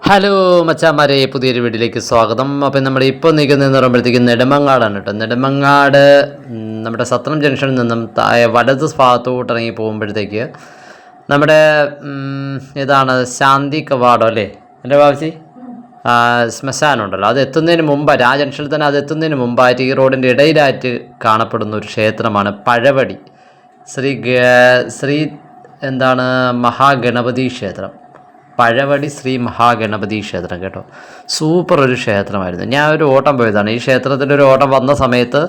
Hello മച്ചാമാരെ, പുതിയൊരു വീഡിയോയിലേക്ക് സ്വാഗതം. അപ്പം നമ്മൾ ഇപ്പോൾ നിൽക്കുന്നതെന്ന് പറയുമ്പോഴത്തേക്കും നെടുമങ്ങാടാണ് കേട്ടോ. നെടുമങ്ങാട് നമ്മുടെ സത്രം ജംഗ്ഷനിൽ നിന്നും വലത് ഭാഗത്തോട്ട് ഇറങ്ങി പോകുമ്പോഴത്തേക്ക് നമ്മുടെ ഇതാണ് ശാന്തി കവാടം അല്ലേ എൻ്റെ ബാബുജി, ശ്മശാനം ഉണ്ടല്ലോ. അത് എത്തുന്നതിന് മുമ്പായിട്ട്, ആ ജംഗ്ഷനിൽ തന്നെ അത് എത്തുന്നതിന് മുമ്പായിട്ട് ഈ റോഡിൻ്റെ ഇടയിലായിട്ട് കാണപ്പെടുന്ന ഒരു ക്ഷേത്രമാണ് പഴവടി ശ്രീ എന്താണ് മഹാഗണപതി ക്ഷേത്രം. പഴവടി ശ്രീ മഹാഗണപതി ക്ഷേത്രം കേട്ടോ. സൂപ്പർ ഒരു ക്ഷേത്രമായിരുന്നു. ഞാൻ ഒരു ഓട്ടം പോയതാണ്. ഈ ക്ഷേത്രത്തിൻ്റെ ഒരു ഓട്ടം വന്ന സമയത്ത്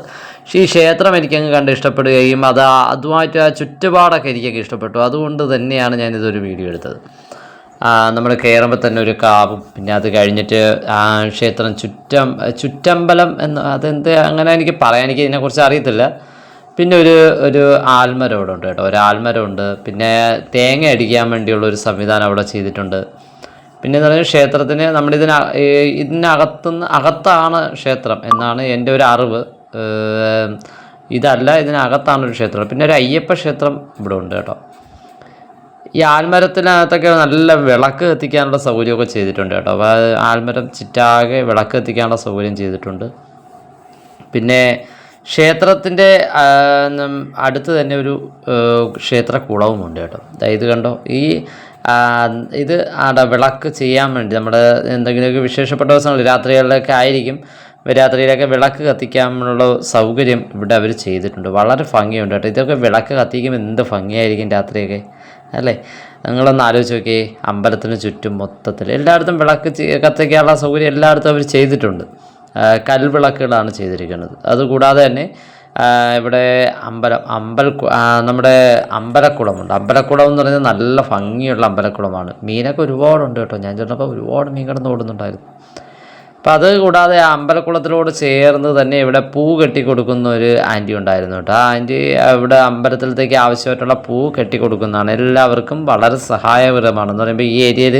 ഈ ക്ഷേത്രം എനിക്കങ്ങ് കണ്ട് ഇഷ്ടപ്പെടുകയും അതുമായിട്ട് ആ ചുറ്റുപാടൊക്കെ എനിക്കൊക്കെ ഇഷ്ടപ്പെട്ടു. അതുകൊണ്ട് തന്നെയാണ് ഞാനിതൊരു വീഡിയോ എടുത്തത്. നമ്മൾ കയറുമ്പോൾ തന്നെ ഒരു കാവും, പിന്നെ അത് കഴിഞ്ഞിട്ട് ക്ഷേത്രം ചുറ്റമ്പലം എന്ന് അതെന്ത് അങ്ങനെ എനിക്ക് പറയാൻ, എനിക്ക് ഇതിനെക്കുറിച്ച് അറിയത്തില്ല. പിന്നെ ഒരു ആൽമരം അവിടെ ഉണ്ട് കേട്ടോ, ഒരു ആൽമരമുണ്ട്. പിന്നെ തേങ്ങ അടിക്കാൻ വേണ്ടിയുള്ളൊരു സംവിധാനം അവിടെ ചെയ്തിട്ടുണ്ട്. പിന്നെ എന്ന് പറഞ്ഞാൽ ക്ഷേത്രത്തിന് അകത്താണ് ക്ഷേത്രം എന്നാണ് എൻ്റെ ഒരു അറിവ്. ഇതല്ല, ഇതിനകത്താണ് ഒരു ക്ഷേത്രം. പിന്നെ ഒരു അയ്യപ്പ ക്ഷേത്രം ഇവിടെ ഉണ്ട് കേട്ടോ. ഈ ആൽമരത്തിനകത്തൊക്കെ നല്ല വിളക്ക് കത്തിക്കാനുള്ള സൗകര്യമൊക്കെ ചെയ്തിട്ടുണ്ട് കേട്ടോ. അപ്പോൾ ആൽമരം ചുറ്റാകെ വിളക്ക് കത്തിക്കാനുള്ള സൗകര്യം ചെയ്തിട്ടുണ്ട്. പിന്നെ ക്ഷേത്രത്തിൻ്റെ അടുത്ത് തന്നെ ഒരു ക്ഷേത്രക്കുളവുമുണ്ട് കേട്ടോ. ഇത് കണ്ടോ, ഇത് വിളക്ക് ചെയ്യാൻ വേണ്ടി നമ്മുടെ എന്തെങ്കിലുമൊക്കെ വിശേഷപ്പെട്ട ദിവസങ്ങൾ രാത്രികളിലൊക്കെ ആയിരിക്കും, രാത്രിയിലൊക്കെ വിളക്ക് കത്തിക്കാനുള്ള സൗകര്യം ഇവിടെ അവർ ചെയ്തിട്ടുണ്ട്. വളരെ ഭംഗിയുണ്ട് കേട്ടോ. ഇതൊക്കെ വിളക്ക് കത്തിക്കുമ്പോൾ എന്ത് ഭംഗിയായിരിക്കും രാത്രിയൊക്കെ അല്ലേ. നിങ്ങളൊന്ന് ആലോചിച്ച് നോക്കിയേ, അമ്പലത്തിന് ചുറ്റും മൊത്തത്തിൽ എല്ലായിടത്തും വിളക്ക് കത്തിക്കാനുള്ള സൗകര്യം എല്ലായിടത്തും അവർ ചെയ്തിട്ടുണ്ട്. കൽവിളക്കുകളാണ് ചെയ്തിരിക്കുന്നത്. അതുകൂടാതെ തന്നെ ഇവിടെ നമ്മുടെ അമ്പലക്കുളമുണ്ട്. അമ്പലക്കുളം എന്ന് പറയുന്നത് നല്ല ഭംഗിയുള്ള അമ്പലക്കുളമാണ്. മീനൊക്കെ ഒരുപാടുണ്ട് കേട്ടോ. ഞാൻ ചെന്നപ്പോൾ ഒരുപാട് മീൻ കിടന്ന് ഓടുന്നുണ്ടായിരുന്നു. അപ്പം അത് കൂടാതെ ആ അമ്പലക്കുളത്തിലോട് ചേർന്ന് തന്നെ ഇവിടെ പൂ കെട്ടിക്കൊടുക്കുന്ന ഒരു ആൻറ്റി ഉണ്ടായിരുന്നു കേട്ടോ. ആ ആൻറ്റി ഇവിടെ അമ്പലത്തിലത്തേക്ക് ആവശ്യമായിട്ടുള്ള പൂ കെട്ടിക്കൊടുക്കുന്നതാണ്. എല്ലാവർക്കും വളരെ സഹായകരമാണെന്ന് പറയുമ്പോൾ ഈ ഏരിയയിൽ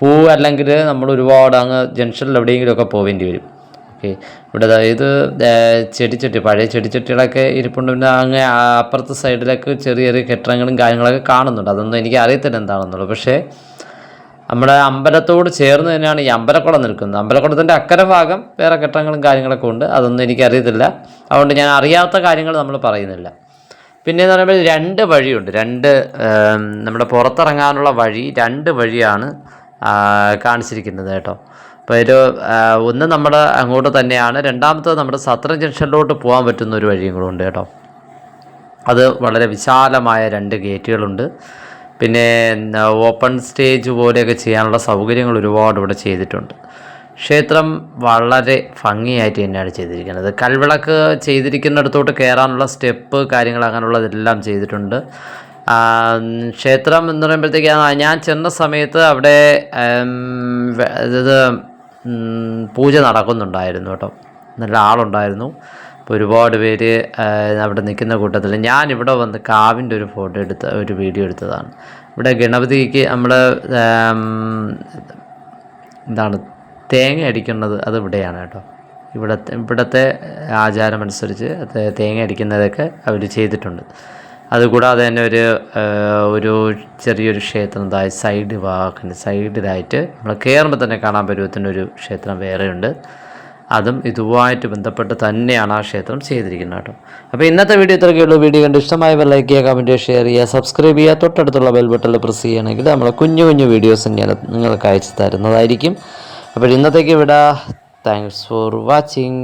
പൂ അല്ലെങ്കിൽ നമ്മൾ ഒരുപാട് അങ്ങ് ജംഗ്ഷനിൽ എവിടെയെങ്കിലുമൊക്കെ പോവേണ്ടി വരും. ഓക്കെ, ഇവിടെ ഇത് ചെടിച്ചട്ടി, പഴയ ചെടിച്ചട്ടികളൊക്കെ ഇരിപ്പുണ്ട്. പിന്നെ അങ്ങ് അപ്പുറത്തെ സൈഡിലൊക്കെ ചെറിയ ചെറിയ കെട്ടിടങ്ങളും കാര്യങ്ങളൊക്കെ കാണുന്നുണ്ട്. അതൊന്നും എനിക്ക് അറിയത്തില്ല എന്താണെന്നുള്ളത്. പക്ഷേ നമ്മുടെ അമ്പലത്തോട് ചേർന്ന് തന്നെയാണ് ഈ അമ്പലക്കുളം നിൽക്കുന്നത്. അമ്പലക്കുളത്തിൻ്റെ അക്കരെ ഭാഗം വേറെ കെട്ടിടങ്ങളും കാര്യങ്ങളൊക്കെ ഉണ്ട്. അതൊന്നും എനിക്കറിയത്തില്ല. അതുകൊണ്ട് ഞാൻ അറിയാത്ത കാര്യങ്ങൾ നമ്മൾ പറയുന്നില്ല. പിന്നെ എന്ന് പറയുമ്പോൾ രണ്ട് വഴിയുണ്ട്. നമ്മുടെ പുറത്തിറങ്ങാനുള്ള വഴി രണ്ട് വഴിയാണ് കാണിച്ചിരിക്കുന്നത് കേട്ടോ. അപ്പോൾ ഒന്ന് നമ്മുടെ അങ്ങോട്ട് തന്നെയാണ്, രണ്ടാമത്തത് നമ്മുടെ സത്രം ജംഗ്ഷനിലോട്ട് പോകാൻ പറ്റുന്ന ഒരു വഴിയും കൂടെ ഉണ്ട് കേട്ടോ. അത് വളരെ വിശാലമായ 2 ഗേറ്റുകളുണ്ട്. പിന്നെ ഓപ്പൺ സ്റ്റേജ് പോലെയൊക്കെ ചെയ്യാനുള്ള സൗകര്യങ്ങൾ ഒരുപാട് ഇവിടെ ചെയ്തിട്ടുണ്ട്. ക്ഷേത്രം വളരെ ഭംഗിയായിട്ട് തന്നെയാണ് ചെയ്തിരിക്കുന്നത്. കൽവിളക്ക് ചെയ്തിരിക്കുന്നിടത്തോട്ട് കയറാനുള്ള സ്റ്റെപ്പ് കാര്യങ്ങൾ അങ്ങനെയുള്ളതെല്ലാം ചെയ്തിട്ടുണ്ട്. ക്ഷേത്രം എന്ന് പറയുമ്പോഴത്തേക്ക് ഞാൻ ചെന്ന സമയത്ത് അവിടെ പൂജ നടക്കുന്നുണ്ടായിരുന്നു കേട്ടോ. നല്ല ആളുണ്ടായിരുന്നു. അപ്പോൾ ഒരുപാട് പേര് അവിടെ നിൽക്കുന്ന കൂട്ടത്തിൽ ഞാനിവിടെ വന്ന് കാവിൻ്റെ ഒരു വീഡിയോ എടുത്തതാണ്. ഇവിടെ ഗണപതിക്ക് നമ്മൾ തേങ്ങ അടിക്കുന്നത് അത് ഇവിടെയാണ് കേട്ടോ. ഇവിടുത്തെ ആചാരമനുസരിച്ച് തേങ്ങ അടിക്കുന്നതൊക്കെ അവർ ചെയ്തിട്ടുണ്ട്. അതുകൂടാതെ തന്നെ ഒരു ചെറിയൊരു ക്ഷേത്രം സൈഡിലായിട്ട് നമ്മൾ കയറുമ്പോൾ തന്നെ കാണാൻ പരുവത്തിനൊരു ക്ഷേത്രം വേറെയുണ്ട്. അതും ഇതുമായിട്ട് ബന്ധപ്പെട്ട് തന്നെയാണ് ആ ക്ഷേത്രം ചെയ്തിരിക്കുന്നത് കേട്ടോ. അപ്പോൾ ഇന്നത്തെ വീഡിയോ ഇത്രയൊക്കെയുള്ളൂ. വീഡിയോ കണ്ട് ഇഷ്ടമായ ലൈക്ക് ചെയ്യുക, കമൻറ്റ് ചെയ്യുക, ഷെയർ ചെയ്യുക, സബ്സ്ക്രൈബ് ചെയ്യുക. തൊട്ടടുത്തുള്ള ബെൽ ബട്ടണിൽ പ്രസ് ചെയ്യുകയാണെങ്കിൽ നമ്മൾ കുഞ്ഞു വീഡിയോസ് ഞാൻ നിങ്ങൾക്ക് അയച്ചു തരുന്നതായിരിക്കും. അപ്പോൾ ഇന്നത്തേക്ക് വിടാം. Thanks for watching.